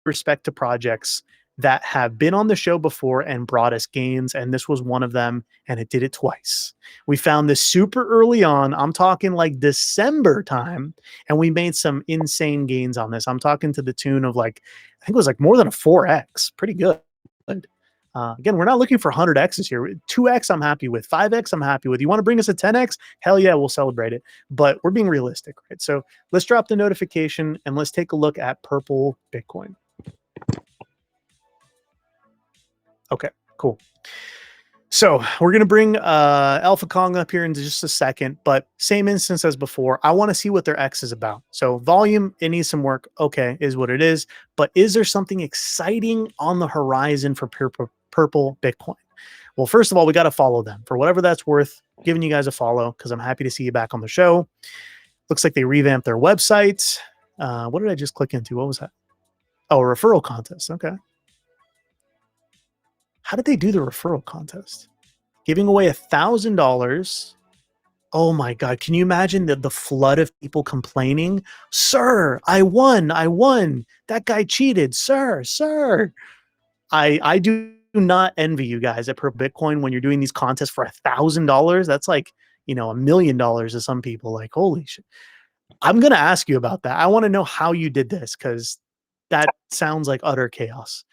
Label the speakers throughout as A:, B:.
A: respect to projects that have been on the show before and brought us gains, and this was one of them, and it did it twice. We found this super early on. I'm talking like December time, and we made some insane gains on this. I'm talking to the tune of like, I think it was like more than a 4x. Pretty good. Again, we're not looking for 100x's here. 2x I'm happy with. 5x I'm happy with. You want to bring us a 10x? Hell yeah, we'll celebrate it. But we're being realistic, right? So let's drop the notification and let's take a look at Purple Bitcoin. Okay, cool. So we're going to bring Alpha Kong up here in just a second, but same instance as before. I want to see what their X is about. So volume, it needs some work. Okay, is what it is. But is there something exciting on the horizon for Purple Bitcoin? Well, first of all, we got to follow them. For whatever that's worth, giving you guys a follow because I'm happy to see you back on the show. Looks like they revamped their website. What did I just click into? What was that? Oh, a referral contest. Okay. How did they do the referral contest? Giving away $1,000. Oh my God. Can you imagine the flood of people complaining? Sir, I won. I won. That guy cheated. Sir. I do not envy you guys at Purple Bitcoin when you're doing these contests for $1,000. That's like, $1 million to some people. Like, holy shit. I'm going to ask you about that. I want to know how you did this because that sounds like utter chaos.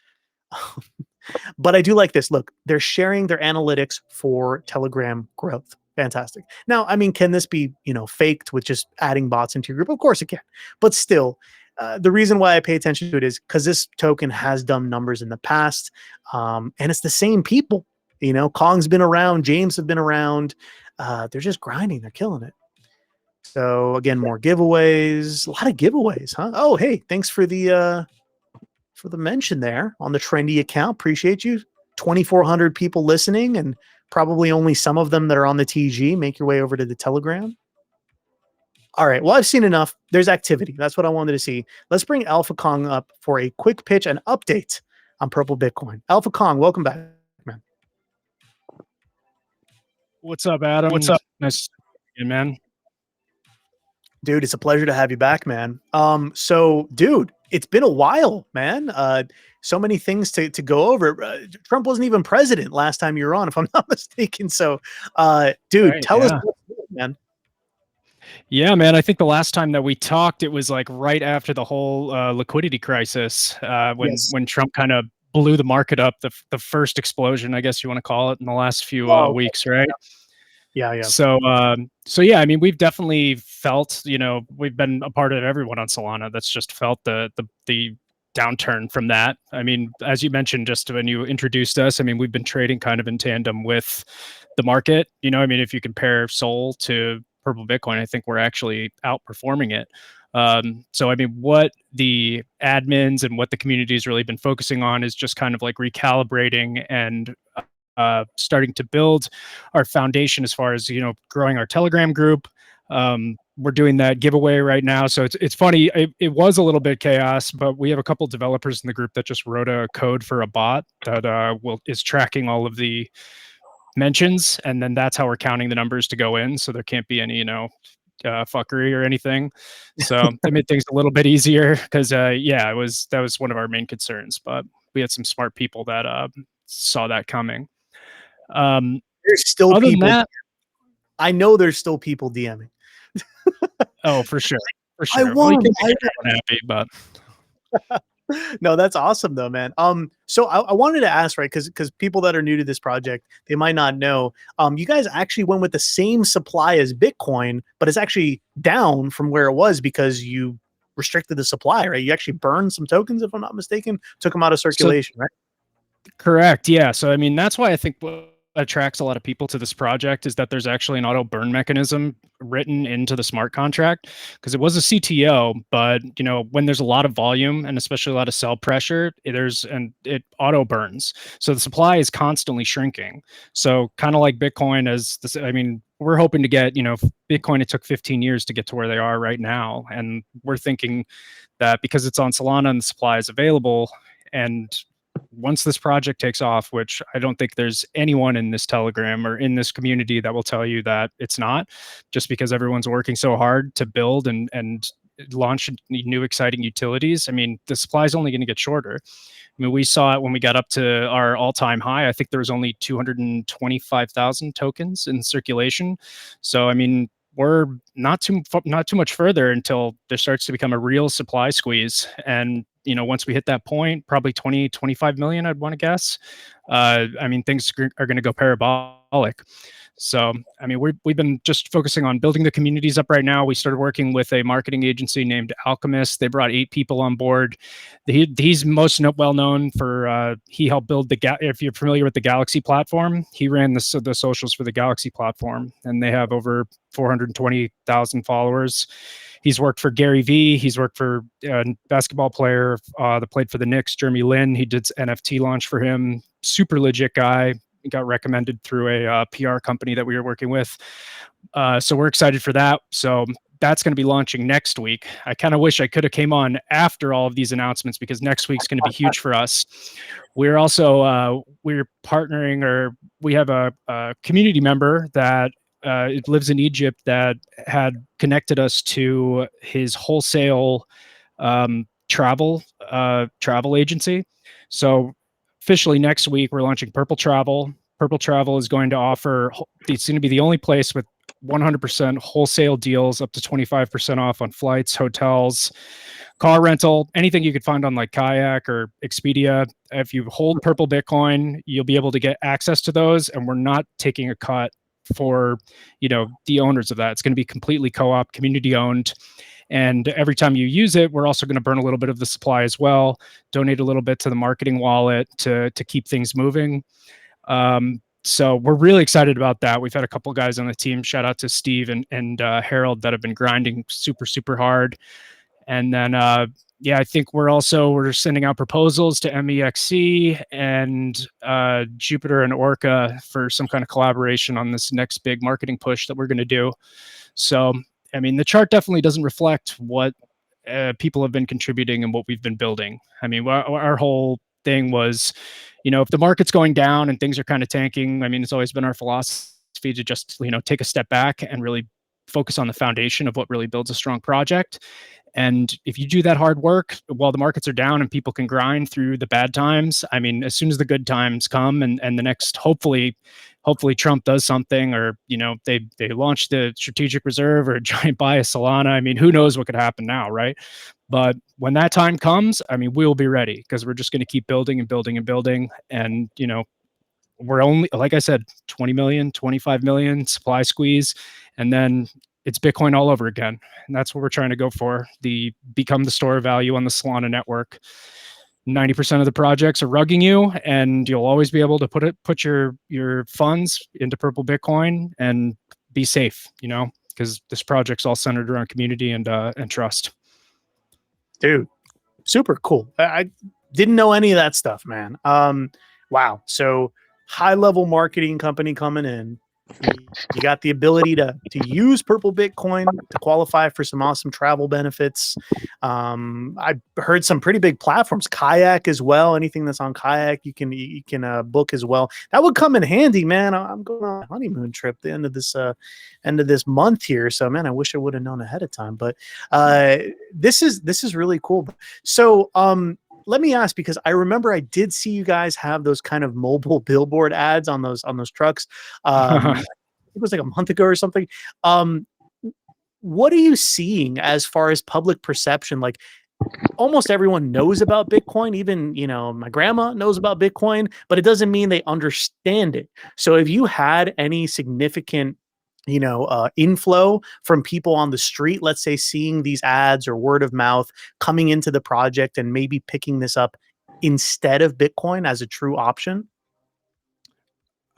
A: But I do like this. Look, they're sharing their analytics for Telegram growth. Fantastic. Now, I mean, can this be, faked with just adding bots into your group? Of course it can. But still, the reason why I pay attention to it is because this token has done numbers in the past. And it's the same people. Kong's been around. James have been around. They're just grinding. They're killing it. So again, more giveaways. A lot of giveaways, huh? Oh, hey, thanks for the mention there on the trendy account. Appreciate you. 2,400 people listening and probably only some of them that are on the TG. Make your way over to the Telegram. All right. Well, I've seen enough. There's activity. That's what I wanted to see. Let's bring Alpha Kong up for a quick pitch and update on Purple Bitcoin. Alpha Kong, welcome back, man.
B: What's up, Adam?
A: What's up?
B: Nice to see you, man.
A: Dude, it's a pleasure to have you back, man. So, dude, it's been a while, man. So many things to go over. Trump wasn't even president last time you were on, if I'm not mistaken. So, dude,
B: Right,
A: tell us, man.
B: Yeah, man. I think the last time that we talked, it was like right after the whole liquidity crisis, when Trump kind of blew the market up, the first explosion, I guess you want to call it, in the last few weeks, right?
A: Yeah.
B: So yeah, I mean, we've definitely felt, we've been a part of everyone on Solana that's just felt the downturn from that. I mean, as you mentioned, just when you introduced us, I mean, we've been trading kind of in tandem with the market. I mean, if you compare Sol to Purple Bitcoin, I think we're actually outperforming it. So, I mean, what the admins and what the community has really been focusing on is just kind of like recalibrating and starting to build our foundation as far as, growing our Telegram group. We're doing that giveaway right now. So it's funny. It was a little bit chaos, but we have a couple developers in the group that just wrote a code for a bot that is tracking all of the mentions. And then that's how we're counting the numbers to go in. So there can't be any, fuckery or anything. So it made things a little bit easier because, that was one of our main concerns, but we had some smart people that saw that coming.
A: There's still people. I know there's still people DMing.
B: Oh, for sure.
A: I won.
B: Happy, but
A: no, that's awesome though, man. So I wanted to ask, right? Because people that are new to this project, they might not know. You guys actually went with the same supply as Bitcoin, but it's actually down from where it was because you restricted the supply, right? You actually burned some tokens, if I'm not mistaken, took them out of circulation, right?
B: Correct. Yeah. So I mean, that's why I think what attracts a lot of people to this project is that there's actually an auto burn mechanism written into the smart contract, because it was a CTO, but when there's a lot of volume and especially a lot of sell pressure, it auto burns. So the supply is constantly shrinking. So kind of like Bitcoin, I mean, we're hoping to get, Bitcoin, it took 15 years to get to where they are right now. And we're thinking that because it's on Solana and the supply is available, and once this project takes off, which I don't think there's anyone in this Telegram or in this community that will tell you that it's not, just because everyone's working so hard to build and launch new exciting utilities, I mean, the supply is only going to get shorter. I mean, we saw it when we got up to our all-time high. I think there was only 225,000 tokens in circulation. So, I mean, we're not too much further until there starts to become a real supply squeeze. And, you know, once we hit that point, probably 20, 25 million, I'd want to guess. I mean, things are going to go parabolic. So, I mean, we've been just focusing on building the communities up right now. We started working with a marketing agency named Alchemist. They brought 8 people on board. He's most well known for, he helped build if you're familiar with the Galaxy platform, he ran the socials for the Galaxy platform, and they have over 420,000 followers. He's worked for Gary Vee. He's worked for a basketball player that played for the Knicks, Jeremy Lin. He did NFT launch for him. Super legit guy. Got recommended through a PR company that we were working with. So we're excited for that. So that's going to be launching next week. I kind of wish I could have came on after all of these announcements, because next week's going to be huge for us. We're also, we're partnering, or we have a community member that lives in Egypt that had connected us to his wholesale travel agency. So officially next week, we're launching Purple Travel. Purple Travel is going to offer, it's going to be the only place with 100% wholesale deals, up to 25% off on flights, hotels, car rental, anything you could find on like Kayak or Expedia. If you hold Purple Bitcoin, you'll be able to get access to those, and we're not taking a cut for, you know, the owners of that. It's going to be completely co-op, community owned. And every time you use it, we're also going to burn a little bit of the supply as well, donate a little bit to the marketing wallet to keep things moving. So we're really excited about that. We've had a couple guys on the team, shout out to Steve and Harold, that have been grinding super hard. And then, yeah, I think we're sending out proposals to MEXC and Jupiter and Orca for some kind of collaboration on this next big marketing push that we're going to do. So, I mean, the chart definitely doesn't reflect what people have been contributing and what we've been building. I mean, our whole thing was, you know, if the market's going down and things are kind of tanking, I mean, it's always been our philosophy to just, you know, take a step back and really focus on the foundation of what really builds a strong project. And if you do that hard work while the markets are down and people can grind through the bad times, I mean, as soon as the good times come and the next, hopefully Trump does something, or, you know, they launch the strategic reserve or a giant buy of Solana. I mean, who knows what could happen now, right? But when that time comes, I mean, we'll be ready, because we're just going to keep building and building and building. And, you know, we're only, like I said, 20 million, 25 million supply squeeze, and then it's Bitcoin all over again. And that's what we're trying to go for, become the store of value on the Solana network. 90% of the projects are rugging you, and you'll always be able to put your funds into Purple Bitcoin and be safe, you know, because this project's all centered around community and trust.
A: Dude, super cool. I didn't know any of that stuff, man. Wow. So high level marketing company coming in. You got the ability to use Purple Bitcoin to qualify for some awesome travel benefits. I heard some pretty big platforms, Kayak as well. Anything that's on Kayak, you can book as well. That would come in handy, man. I'm going on a honeymoon trip the end of this month here. So, man, I wish I would have known ahead of time. But this is really cool. So, let me ask, because I remember I did see you guys have those kind of mobile billboard ads on those trucks. It was like a month ago or something. What are you seeing as far as public perception? Like, almost everyone knows about Bitcoin. Even, you know, my grandma knows about Bitcoin, but it doesn't mean they understand it. So have you had any significant, you know, inflow from people on the street, let's say, seeing these ads or word of mouth coming into the project and maybe picking this up instead of Bitcoin as a true option?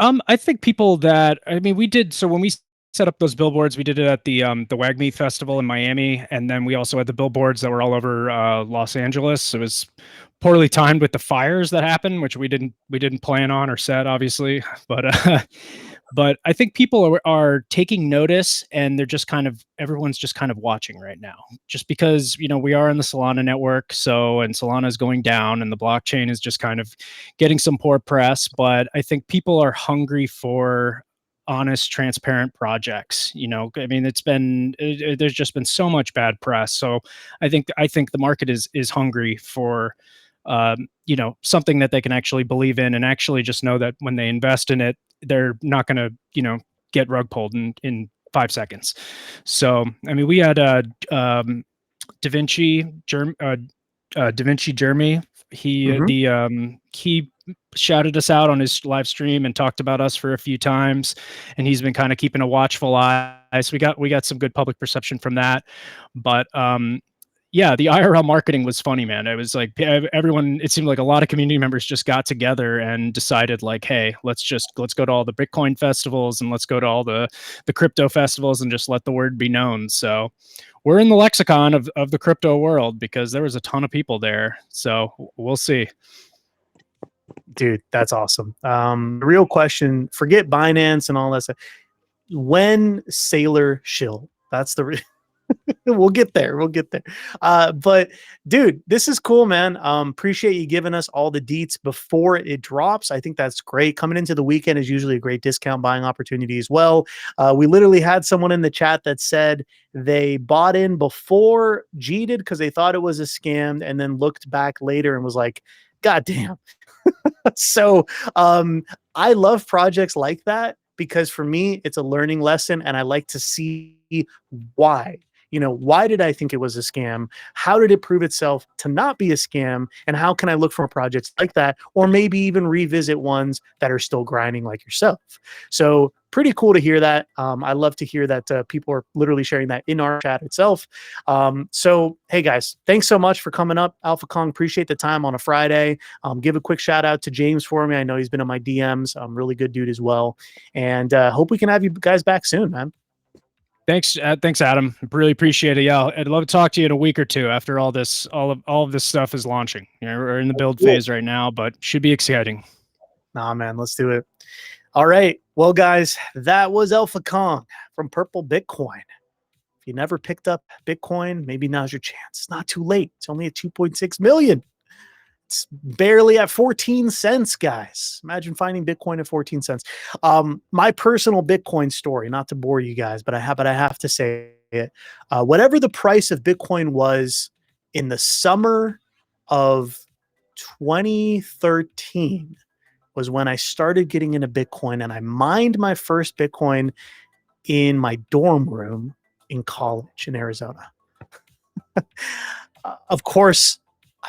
B: I think people that, I mean, we did, so when we set up those billboards, we did it at the WAGMI festival in Miami, and then we also had the billboards that were all over Los Angeles. It was poorly timed with the fires that happened, which we didn't plan on or set, obviously, but I think people are taking notice, and they're just everyone's just kind of watching right now, just because, you know, we are in the Solana network. So, and Solana is going down, and the blockchain is just kind of getting some poor press. But I think people are hungry for honest, transparent projects. You know, I mean, there's just been so much bad press. So I think the market is hungry for you know, something that they can actually believe in and actually just know that when they invest in it, they're not going to, you know, get rug pulled in 5 seconds. So, I mean, we had Da Vinci, Da Vinci Jeremy. He shouted us out on his live stream and talked about us for a few times, and he's been kind of keeping a watchful eye. So we got some good public perception from that, but yeah, the IRL marketing was funny, man. It was like everyone, it seemed like a lot of community members just got together and decided like, hey, let's go to all the Bitcoin festivals and let's go to all the crypto festivals and just let the word be known. So we're in the lexicon of the crypto world because there was a ton of people there. So we'll see.
A: Dude, that's awesome. The real question, forget Binance and all that stuff. When Sailor Shill? That's the we'll get there. We'll get there. But dude, this is cool, man. Appreciate you giving us all the deets before it drops. I think that's great. Coming into the weekend is usually a great discount buying opportunity as well. We literally had someone in the chat that said they bought in before G did because they thought it was a scam and then looked back later and was like, God damn. So I love projects like that because for me, it's a learning lesson and I like to see why. You know, why did I think it was a scam? How did it prove itself to not be a scam? And how can I look for projects like that? Or maybe even revisit ones that are still grinding like yourself. So pretty cool to hear that. I love to hear that people are literally sharing that in our chat itself. So, hey guys, thanks so much for coming up. Alpha Kong, appreciate the time on a Friday. Give a quick shout out to James for me. I know he's been in my DMs. Really good dude as well. And hope we can have you guys back soon, man.
B: Thanks, Adam. Really appreciate it. Yeah, I'd love to talk to you in a week or two after all of this stuff is launching. You know, we're in the build phase right now, but should be exciting.
A: Nah, man, let's do it. All right, well, guys, that was Alpha Kong from Purple Bitcoin. If you never picked up Bitcoin, maybe now's your chance. It's not too late. It's only at 2.6 million. It's barely at 14 cents, guys. Imagine finding Bitcoin at 14 cents. My personal Bitcoin story, not to bore you guys, but I have to say it. Whatever the price of Bitcoin was in the summer of 2013 was when I started getting into Bitcoin, and I mined my first Bitcoin in my dorm room in college in Arizona. Of course,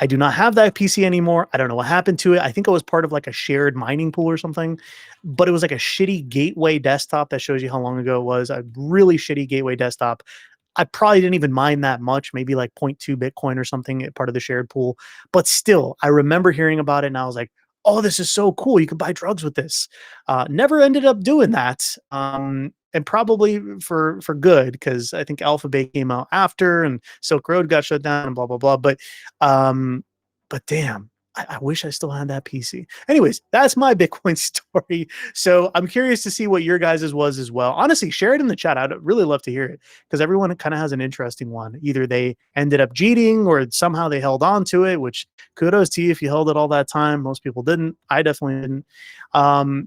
A: I do not have that PC anymore. I don't know what happened to it. I think it was part of like a shared mining pool or something, but it was like a shitty gateway desktop that shows you how long ago it was. A really shitty gateway desktop. I probably didn't even mine that much, maybe like 0.2 Bitcoin or something, part of the shared pool. But still, I remember hearing about it and I was like, oh, this is so cool. You can buy drugs with this. Never ended up doing that. And probably for good, because I think Alphabet came out after and Silk Road got shut down and blah, blah, blah. But damn, I wish I still had that PC. Anyways, that's my Bitcoin story. So I'm curious to see what your guys's was as well. Honestly, share it in the chat. I'd really love to hear it because everyone kind of has an interesting one. Either they ended up cheating or somehow they held on to it, which kudos to you if you held it all that time. Most people didn't. I definitely didn't.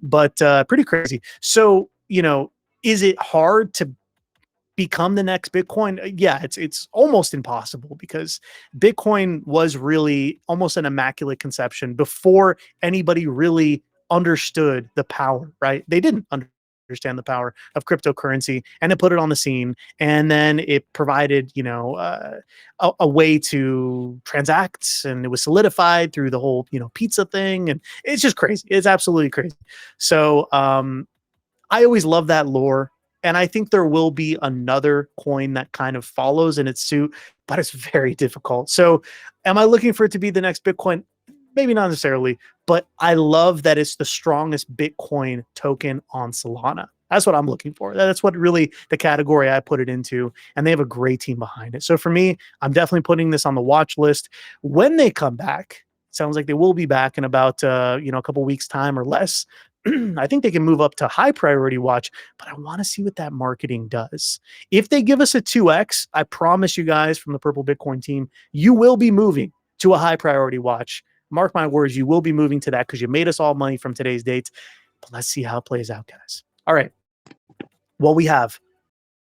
A: But pretty crazy. So, you know, is it hard to become the next Bitcoin? Yeah, it's almost impossible because Bitcoin was really almost an immaculate conception before anybody really understood the power, right? They didn't understand the power of cryptocurrency, and it put it on the scene, and then it provided, you know, a way to transact, and it was solidified through the whole, you know, pizza thing, and it's just crazy. It's absolutely crazy. So I always love that lore. And I think there will be another coin that kind of follows in its suit, but it's very difficult. So am I looking for it to be the next Bitcoin? Maybe not necessarily, but I love that it's the strongest Bitcoin token on Solana. That's what I'm looking for. That's what really the category I put it into. And they have a great team behind it. So for me, I'm definitely putting this on the watch list. When they come back, sounds like they will be back in about you know, a couple weeks time or less. I think they can move up to high priority watch, but I want to see what that marketing does. If they give us a 2x, I promise you guys from the Purple Bitcoin team, you will be moving to a high priority watch. Mark my words, you will be moving to that because you made us all money from today's dates. But let's see how it plays out, guys. All right. what we have